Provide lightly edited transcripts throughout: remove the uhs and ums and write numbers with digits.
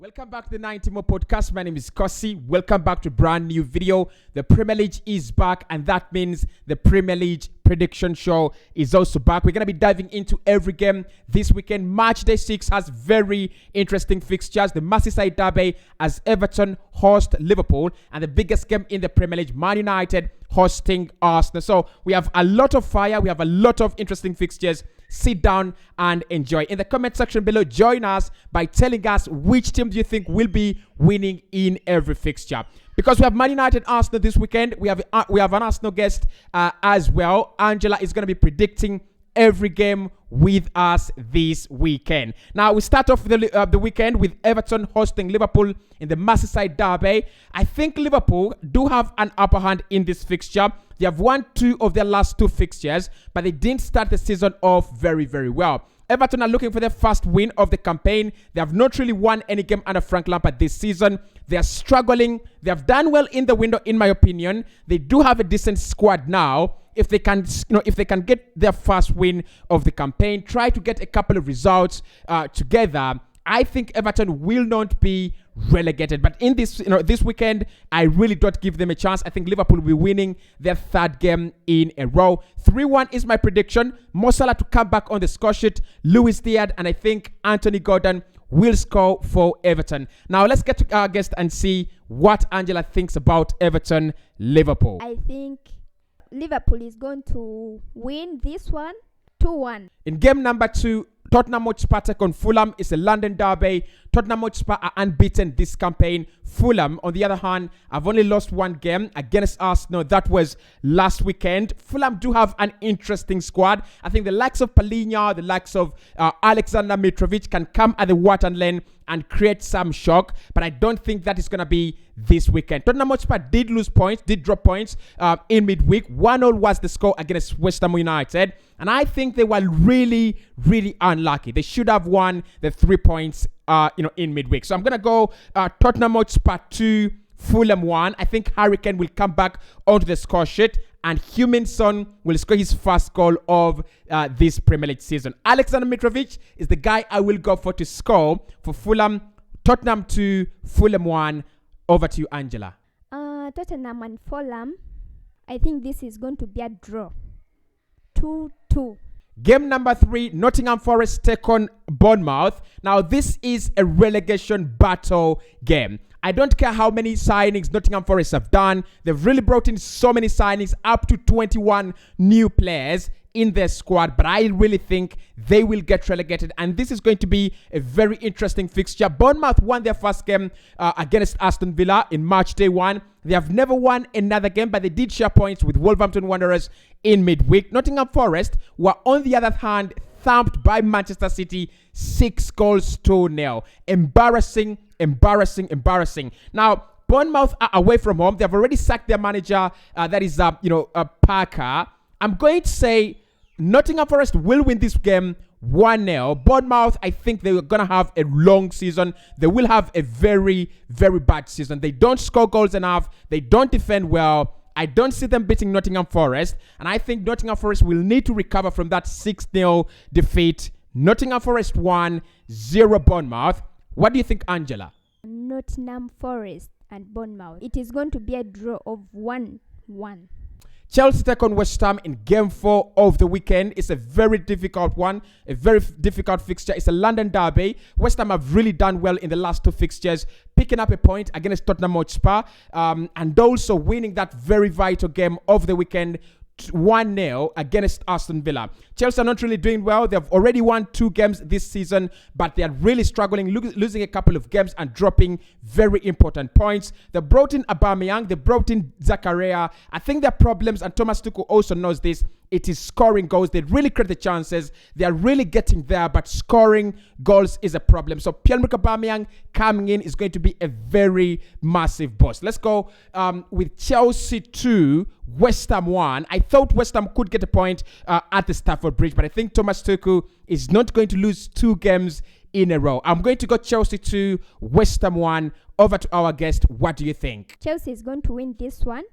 Welcome back to the 90 More podcast. My name is Cossy. Welcome back to a brand new video. The Premier League is back, and that means the Premier League prediction show is also back. We're going to be diving into every game this weekend. Match day 6 has very interesting fixtures. The Merseyside derby as Everton host Liverpool, and the biggest game in the Premier League, Man United hosting Aston. So we have a lot of fire. We have a lot of interesting fixtures. Sit down and enjoy. In the comment section below, join us by telling us which team do you think will be winning in every fixture. Because we have Man United Arsenal this weekend, we have an Arsenal guest as well. Angela is going to be predicting every game with us this weekend. Now we start off the weekend with Everton hosting Liverpool in the Merseyside derby. I think Liverpool do have an upper hand in this fixture. They have won 2 of their last 2 fixtures, but they didn't start the season off very, very well. Everton are looking for their first win of the campaign. They have not really won any game under Frank Lampard this season. They are struggling. They have done well in the window, in my opinion. They do have a decent squad now. If they can, get their first win of the campaign, try to get a couple of results together, I think Everton will not be relegated. But in this, this weekend, I really don't give them a chance. I think Liverpool will be winning their 3rd game in a row. 3-1 is my prediction. Mo Salah to come back on the score sheet. Luis Diaz, and I think Anthony Gordon will score for Everton. Now let's get to our guest and see what Angela thinks about Everton Liverpool. I think Liverpool is going to win this one 2-1. In game number 2, Tottenham Hotspur take on Fulham. It's a London derby. Tottenham Hotspur are unbeaten this campaign. Fulham, on the other hand, have only lost 1 game against Arsenal. That was last weekend. Fulham do have an interesting squad. I think the likes of Palhinha, the likes of Alexander Mitrovic can come at the Wharton Lane and create some shock, but I don't think that is going to be this weekend. Tottenham Hotspur did drop points in midweek. 1-0 was the score against West Ham United, and I think they were really, really unlucky. They should have won the 3 points in midweek. So I'm going to go Tottenham Hotspur 2, Fulham 1. I think Harry Kane will come back onto the score sheet, and Heung-min Son will score his first goal of this Premier League season. Alexander Mitrovic is the guy I will go for to score for Fulham. Tottenham 2, Fulham 1. Over to you, Angela. Tottenham and Fulham, I think this is going to be a draw. 2-2. Game number 3, Nottingham Forest take on Bournemouth. Now, this is a relegation battle game. I don't care how many signings Nottingham Forest have done. They've really brought in so many signings, up to 21 new players in their squad, but I really think they will get relegated, and this is going to be a very interesting fixture. Bournemouth won their first game against Aston Villa in March day 1. They have never won another game, but they did share points with Wolverhampton Wanderers in midweek. Nottingham Forest were, on the other hand, thumped by Manchester City 6-0. Embarrassing. Now, Bournemouth are away from home. They have already sacked their manager, that is Parker. I'm going to say Nottingham Forest will win this game 1-0. Bournemouth, I think they're going to have a long season. They will have a very, very bad season. They don't score goals enough. They don't defend well. I don't see them beating Nottingham Forest. And I think Nottingham Forest will need to recover from that 6-0 defeat. Nottingham Forest 1, 0 Bournemouth. What do you think, Angela? Nottingham Forest and Bournemouth. It is going to be a draw of 1-1. Chelsea take on West Ham in game 4 of the weekend. It's a very difficult one, a very difficult fixture. It's a London derby. West Ham have really done well in the last 2 fixtures, picking up a point against Tottenham Hotspur, and also winning that very vital game of the weekend, 1-0 against Aston Villa. Chelsea are not really doing well. They've already won 2 games this season, but they are really struggling, losing a couple of games and dropping very important points. They brought in Aubameyang, they brought in Zakaria. I think their problems, and Thomas Tuchel also knows this, it is scoring goals. They really create the chances. They are really getting there, but scoring goals is a problem. So Pierre-Emerick Aubameyang coming in is going to be a very massive boost. Let's go with Chelsea 2, West Ham 1. I thought West Ham could get a point at the Stamford Bridge, but I think Thomas Tuchel is not going to lose 2 games in a row. I'm going to go Chelsea 2, West Ham 1. Over to our guest. What do you think? Chelsea is going to win this one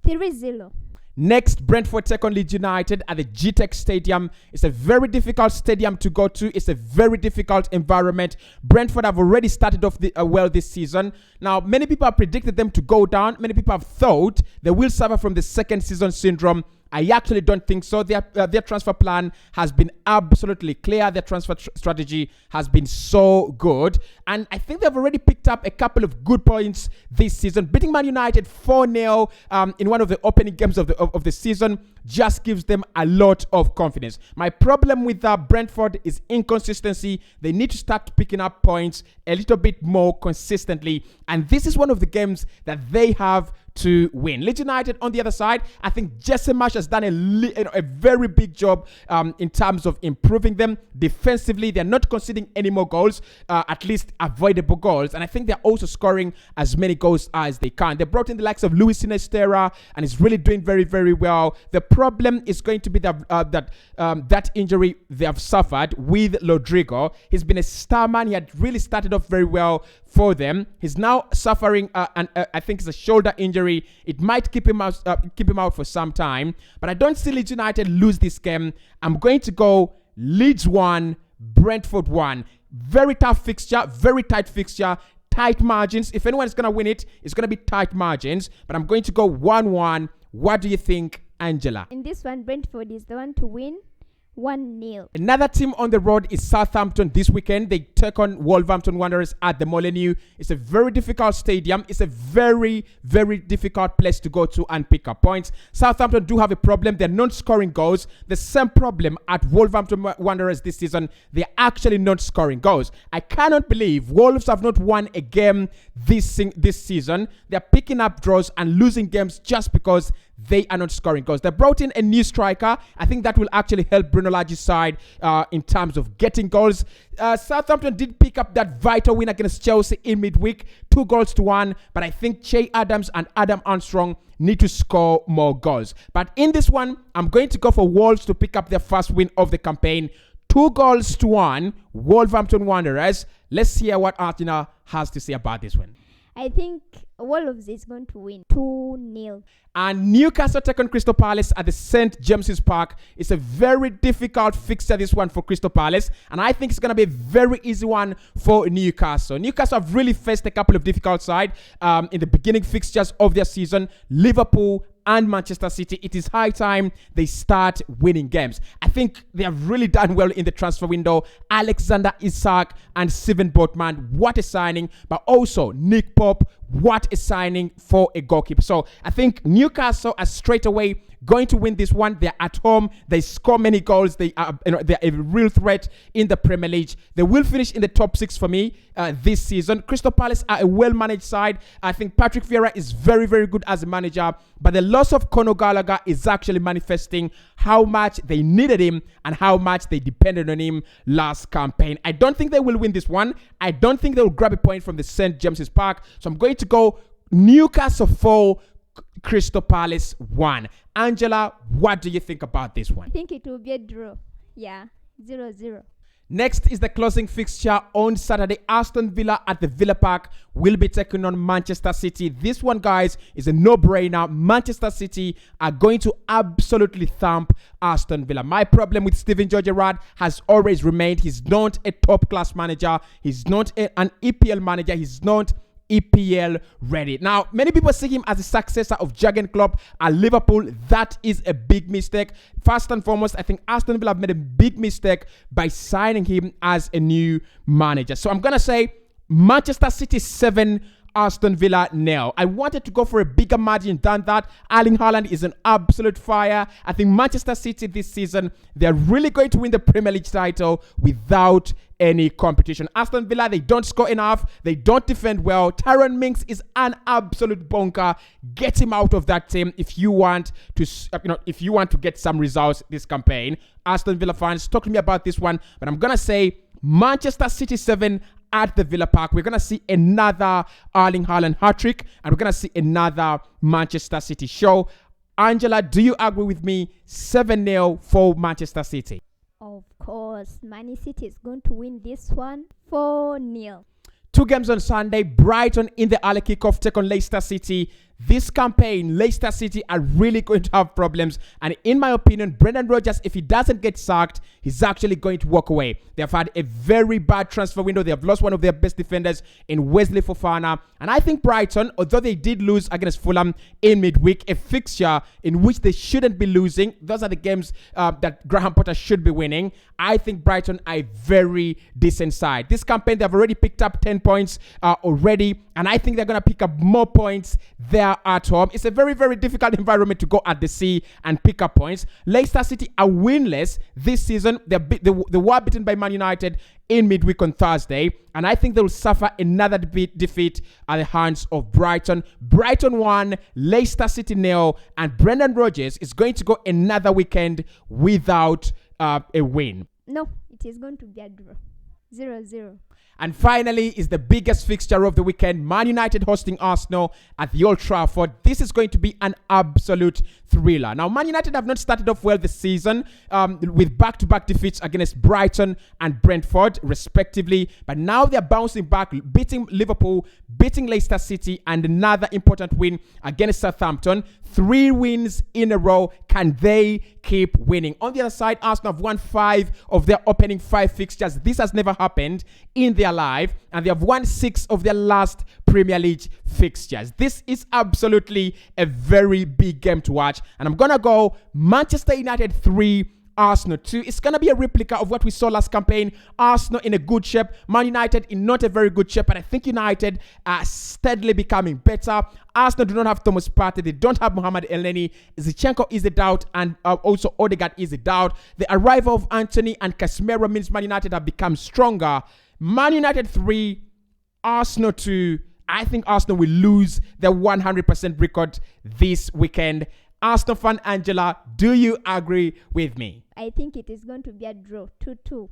3-0. Next, Brentford take on Leeds United at the GTEC Stadium. It's a very difficult stadium to go to. It's a very difficult environment. Brentford have already started off well this season. Now, many people have predicted them to go down. Many people have thought they will suffer from the second season syndrome. I actually don't think so. Their transfer plan has been absolutely clear. Their transfer strategy has been so good. And I think they've already picked up a couple of good points this season. Beating Man United 4-0 in one of the opening games of the season just gives them a lot of confidence. My problem with Brentford is inconsistency. They need to start picking up points a little bit more consistently. And this is one of the games that they have to win. Leeds United on the other side, I think Jesse Marsch has done a very big job in terms of improving them defensively. They're not conceding any more goals, at least avoidable goals, and I think they're also scoring as many goals as they can. They brought in the likes of Luis Sinestera, and he's really doing very, very well. The problem is going to be that injury they have suffered with Rodrigo. He's been a star man. He had really started off very well for them. He's now suffering I think it's a shoulder injury. It might keep him out for some time, but I don't see Leeds United lose this game. I'm going to go Leeds 1, Brentford 1. Very tough fixture, very tight fixture, tight margins. If anyone is going to win it, it's going to be tight margins, but I'm going to go 1-1. What do you think, Angela? In this one, Brentford is the one to win. 1-0. Another team on the road is Southampton this weekend. They take on Wolverhampton Wanderers at the Molineux. It's a very difficult stadium. It's a very, very difficult place to go to and pick up points. Southampton do have a problem. They're not scoring goals. The same problem at Wolverhampton Wanderers this season. They're actually not scoring goals. I cannot believe Wolves have not won a game this season. They're picking up draws and losing games just because they are not scoring goals. They brought in a new striker. I think that will actually help Bruno Lage's side in terms of getting goals. Southampton did pick up that vital win against Chelsea in midweek, 2-1, but I think Che Adams and Adam Armstrong need to score more goals. But in this one, I'm going to go for Wolves to pick up their first win of the campaign. 2-1, Wolverhampton Wanderers. Let's hear what Artina has to say about this one. I think Wolves is going to win 2-0. And Newcastle take on Crystal Palace at the St. James's Park. It's a very difficult fixture, this one, for Crystal Palace. And I think it's going to be a very easy one for Newcastle. Newcastle have really faced a couple of difficult sides in the beginning fixtures of their season. Liverpool and Manchester City. It is high time they start winning games. I think they have really done well in the transfer window. Alexander Isak and Steven Botman, what a signing. But also Nick Pope, what a signing for a goalkeeper. So I think Newcastle are straight away going to win this one. They're at home. They score many goals. They're a real threat in the Premier League. They will finish in the top 6 for me this season. Crystal Palace are a well-managed side. I think Patrick Vieira is very, very good as a manager. But the loss of Conor Gallagher is actually manifesting how much they needed him and how much they depended on him last campaign. I don't think they will win this one. I don't think they will grab a point from the St. James's Park. So I'm going to go Newcastle 4, Crystal Palace 1. Angela, what do you think about this one? I think it will be a draw. Yeah, 0-0. Next is the closing fixture on Saturday. Aston Villa at the Villa Park will be taking on Manchester City. This one, guys, is a no-brainer. Manchester City are going to absolutely thump Aston Villa. My problem with Steven Gerrard has always remained he's not a top-class manager. He's not an EPL manager. He's not EPL ready. Now, many people see him as a successor of Jurgen Klopp at Liverpool. That is a big mistake. First and foremost, I think Aston Villa have made a big mistake by signing him as a new manager. So I'm going to say Manchester City 7, Aston Villa 0. I wanted to go for a bigger margin than that. Erling Haaland is an absolute fire. I think Manchester City this season, they're really going to win the Premier League title without any competition. Aston Villa, they don't score enough. They don't defend well. Tyrone Mings is an absolute bonker. Get him out of that team if you want to get some results this campaign. Aston Villa fans, talk to me about this one. But I'm gonna say Manchester City 7 at the Villa Park. We're going to see another Erling Haaland hat-trick, and we're going to see another Manchester City show. Angela, do you agree with me? 7-0 for Manchester City. Of course, Man City is going to win this one 4-0. 2 games on Sunday. Brighton in the early kickoff take on Leicester City. this campaign, Leicester City are really going to have problems. And in my opinion, Brendan Rodgers, if he doesn't get sacked, he's actually going to walk away. They've had a very bad transfer window. They have lost one of their best defenders in Wesley Fofana. And I think Brighton, although they did lose against Fulham in midweek, a fixture in which they shouldn't be losing, those are the games that Graham Potter should be winning. I think Brighton are a very decent side. This campaign, they've already picked up 10 points already. And I think they're going to pick up more points there at home. It's a very, very difficult environment to go at the sea and pick up points. Leicester City are winless this season. They were beaten by Man United in midweek on Thursday. And I think they will suffer another defeat at the hands of Brighton. Brighton 1, Leicester City 0. And Brendan Rodgers is going to go another weekend without a win. No, it is going to be a draw. 0-0. And finally is the biggest fixture of the weekend, Man United hosting Arsenal at the Old Trafford. This is going to be an absolute thriller. Now, Man United have not started off well this season with back-to-back defeats against Brighton and Brentford, respectively. But now they're bouncing back, beating Liverpool, beating Leicester City, and another important win against Southampton. 3 wins in a row. Can they keep winning? On the other side, Arsenal have won 5 of their opening 5 fixtures. This has never happened in their life. And they have won 6 of their last Premier League fixtures. This is absolutely a very big game to watch. And I'm going to go Manchester United 3, Arsenal 2. It's going to be a replica of what we saw last campaign. Arsenal in a good shape, Man United in not a very good shape, but I think United are steadily becoming better. Arsenal do not have Thomas Partey. They don't have Mohamed Elneny. Zinchenko is a doubt, and also Odegaard is a doubt. The arrival of Anthony and Casemiro means Man United have become stronger. Man United 3, Arsenal 2. I think Arsenal will lose their 100% record this weekend. Arsenal fan Angela, do you agree with me? I think it is going to be a draw. 2-2.